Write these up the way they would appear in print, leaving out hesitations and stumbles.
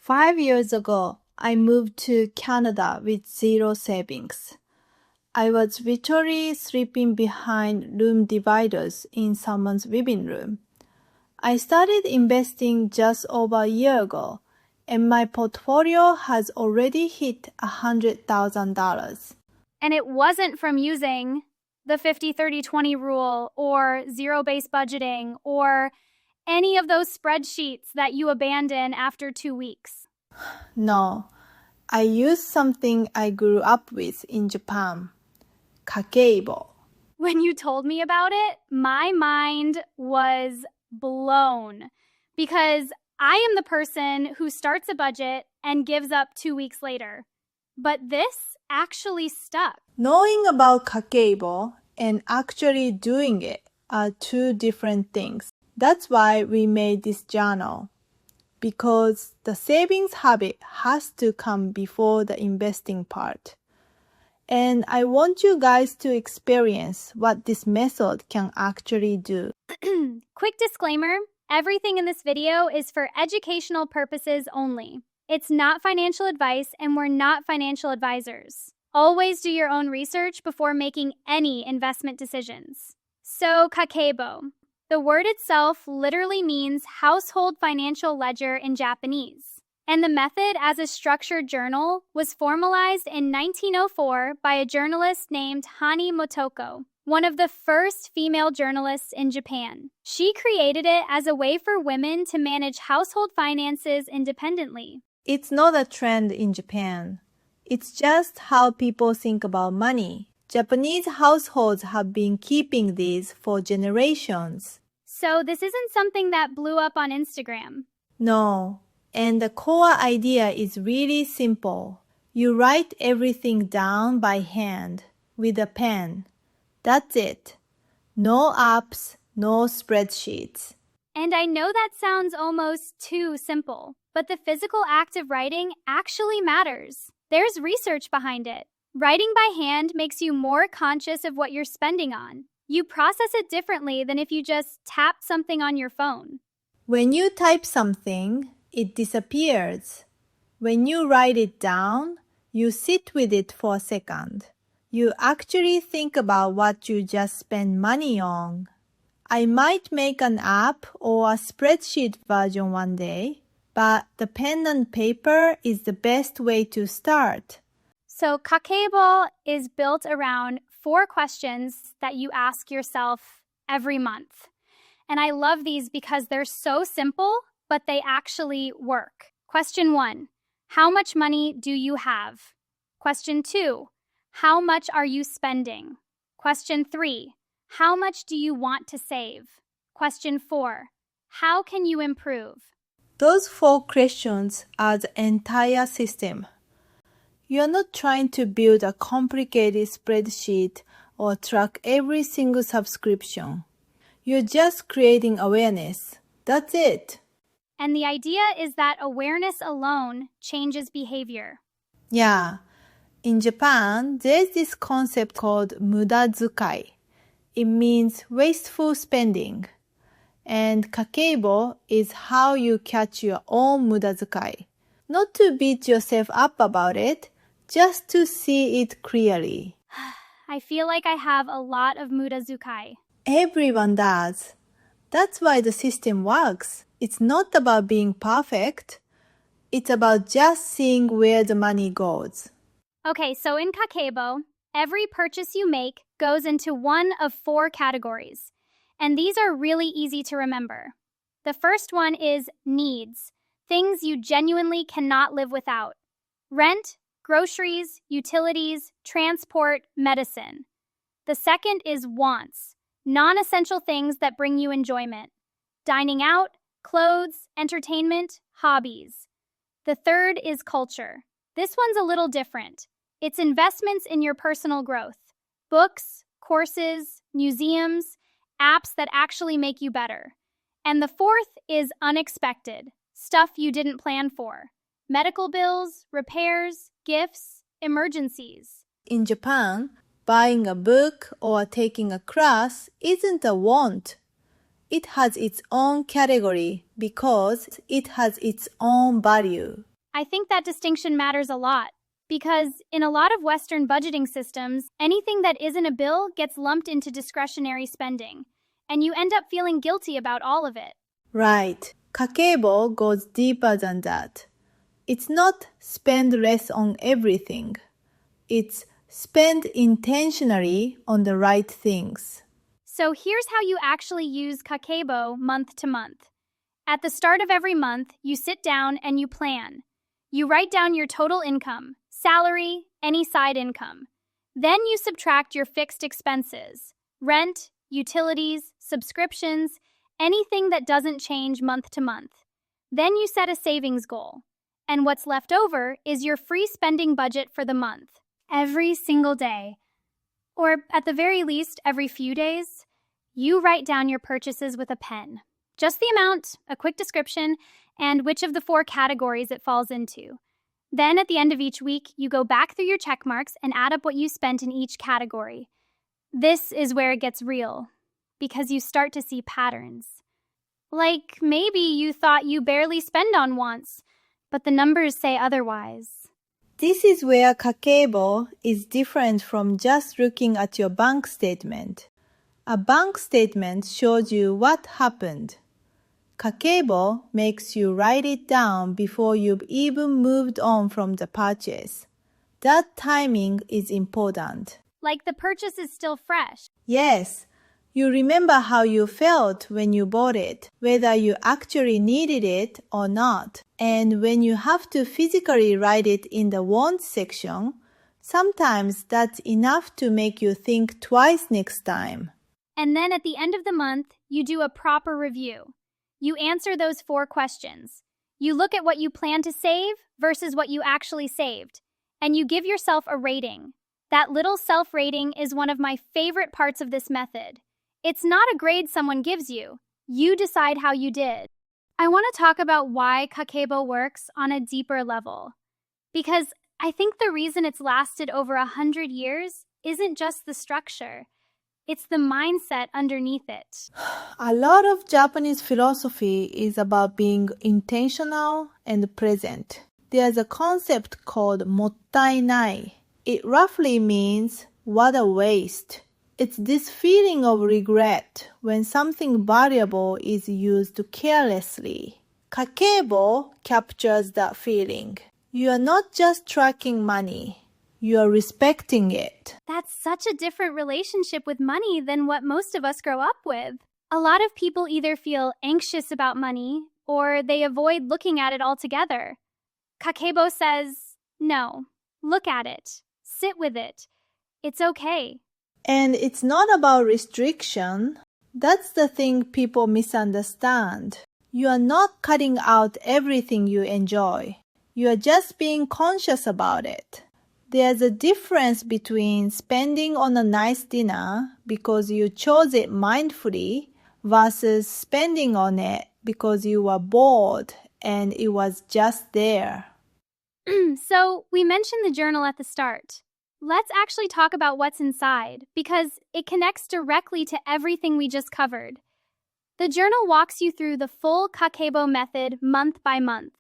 5 years ago, I moved to Canada with zero savings. I was literally sleeping behind room dividers in someone's living room. I started investing just over a year ago, and my portfolio has already hit $100,000. And it wasn't from using the 50-30-20 rule or zero-based budgeting or any of those spreadsheets that you abandon after 2 weeks. No, I used something I grew up with in Japan, Kakeibo. When you told me about it, my mind was blown because I am the person who starts a budget and gives up 2 weeks later. But this actually stuck. Knowing about Kakeibo and actually doing it are two different things. That's why we made this journal. Because the savings habit has to come before the investing part. And I want you guys to experience what this method can actually do. Quick disclaimer, everything in this video is for educational purposes only. It's not financial advice and we're not financial advisors. Always do your own research before making any investment decisions. So, Kakeibo. The word itself literally means household financial ledger in Japanese. And the method as a structured journal was formalized in 1904 by a journalist named Hani Motoko, one of the first female journalists in Japan. She created it as a way for women to manage household finances independently. It's not a trend in Japan. It's just how people think about money. Japanese households have been keeping these for generations. So this isn't something that blew up on Instagram. No, and the core idea is really simple. You write everything down by hand with a pen. That's it. No apps, no spreadsheets. And I know that sounds almost too simple, but the physical act of writing actually matters. There's research behind it. Writing by hand makes you more conscious of what you're spending on. You process it differently than if you just tap something on your phone. When you type something, it disappears. When you write it down, you sit with it for a second. You actually think about what you just spent money on. I might make an app or a spreadsheet version one day, but the pen and paper is the best way to start. So Kakeibo is built around 4 questions that you ask yourself every month. And I love these because they're so simple, but they actually work. Question 1, how much money do you have? Question 2, how much are you spending? Question 3, how much do you want to save? Question 4, how can you improve? Those 4 questions are the entire system. You are not trying to build a complicated spreadsheet or track every single subscription. You're just creating awareness. That's it. And the idea is that awareness alone changes behavior. Yeah. In Japan, there's this concept called muda-zukai. It means wasteful spending. And Kakeibo is how you catch your own muda-zukai. Not to beat yourself up about it, just to see it clearly. I feel like I have a lot of muda-zukai. Everyone does. That's why the system works. It's not about being perfect. It's about just seeing where the money goes. Okay, so in Kakeibo, every purchase you make goes into one of 4 categories. And these are really easy to remember. The first one is needs, things you genuinely cannot live without. Rent, groceries, utilities, transport, medicine. The second is wants, non-essential things that bring you enjoyment. Dining out, clothes, entertainment, hobbies. The third is culture. This one's a little different. It's investments in your personal growth. Books, courses, museums, apps that actually make you better. And the fourth is unexpected, stuff you didn't plan for. Medical bills, repairs, gifts, emergencies. In Japan, buying a book or taking a class isn't a want. It has its own category because it has its own value. I think that distinction matters a lot because in a lot of Western budgeting systems, anything that isn't a bill gets lumped into discretionary spending, and you end up feeling guilty about all of it. Right. Kakeibo goes deeper than that. It's not spend less on everything. It's spend intentionally on the right things. So here's how you actually use Kakeibo month to month. At the start of every month, you sit down and you plan. You write down your total income, salary, any side income. Then you subtract your fixed expenses, rent, utilities, subscriptions, anything that doesn't change month to month. Then you set a savings goal. And what's left over is your free spending budget for the month, every single day. Or at the very least, every few days, you write down your purchases with a pen. Just the amount, a quick description, and which of the 4 categories it falls into. Then at the end of each week, you go back through your check marks and add up what you spent in each category. This is where it gets real, because you start to see patterns. Like maybe you thought you barely spend on wants, but the numbers say otherwise. This is where Kakeibo is different from just looking at your bank statement. A bank statement shows you what happened. Kakeibo makes you write it down before you've even moved on from the purchase. That timing is important. Like the purchase is still fresh. Yes, you remember how you felt when you bought it, whether you actually needed it or not. And when you have to physically write it in the wants section, sometimes that's enough to make you think twice next time. And then at the end of the month, you do a proper review. You answer those 4 questions. You look at what you plan to save versus what you actually saved. And you give yourself a rating. That little self-rating is one of my favorite parts of this method. It's not a grade someone gives you. You decide how you did. I want to talk about why Kakeibo works on a deeper level. Because I think the reason it's lasted over 100 years isn't just the structure. It's the mindset underneath it. A lot of Japanese philosophy is about being intentional and present. There's a concept called mottainai. It roughly means what a waste. It's this feeling of regret when something valuable is used carelessly. Kakeibo captures that feeling. You are not just tracking money. You are respecting it. That's such a different relationship with money than what most of us grow up with. A lot of people either feel anxious about money or they avoid looking at it altogether. Kakeibo says, no, look at it. Sit with it. It's okay. And it's not about restriction. That's the thing people misunderstand. You are not cutting out everything you enjoy. You are just being conscious about it. There's a difference between spending on a nice dinner because you chose it mindfully versus spending on it because you were bored and it was just there. So, we mentioned the journal at the start. Let's actually talk about what's inside because it connects directly to everything we just covered. The journal walks you through the full Kakeibo method month by month.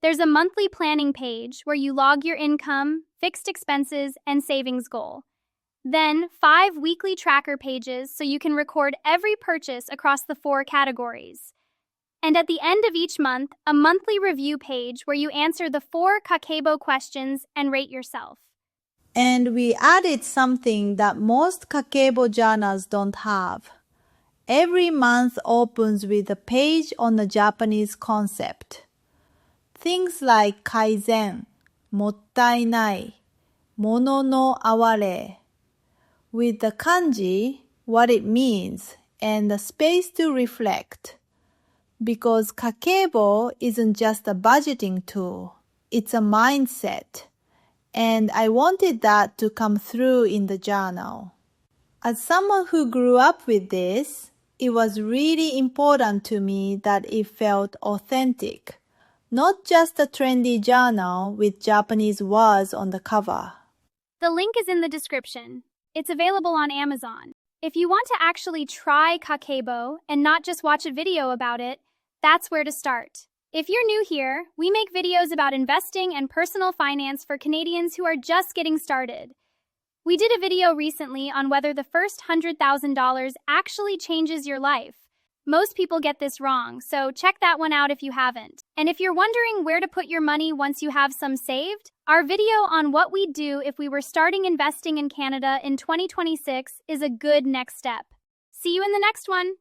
There's a monthly planning page where you log your income, fixed expenses, and savings goal. Then 5 weekly tracker pages so you can record every purchase across the 4 categories. And at the end of each month, a monthly review page where you answer the 4 Kakeibo questions and rate yourself. And we added something that most Kakeibo journals don't have. Every month opens with a page on a Japanese concept. Things like kaizen, mottainai, mono no aware. With the kanji, what it means, and the space to reflect. Because Kakeibo isn't just a budgeting tool, it's a mindset. And I wanted that to come through in the journal. As someone who grew up with this, it was really important to me that it felt authentic. Not just a trendy journal with Japanese words on the cover. The link is in the description. It's available on Amazon. If you want to actually try Kakeibo and not just watch a video about it, that's where to start. If you're new here, we make videos about investing and personal finance for Canadians who are just getting started. We did a video recently on whether the first $100,000 actually changes your life. Most people get this wrong, so check that one out if you haven't. And if you're wondering where to put your money once you have some saved, our video on what we'd do if we were starting investing in Canada in 2026 is a good next step. See you in the next one!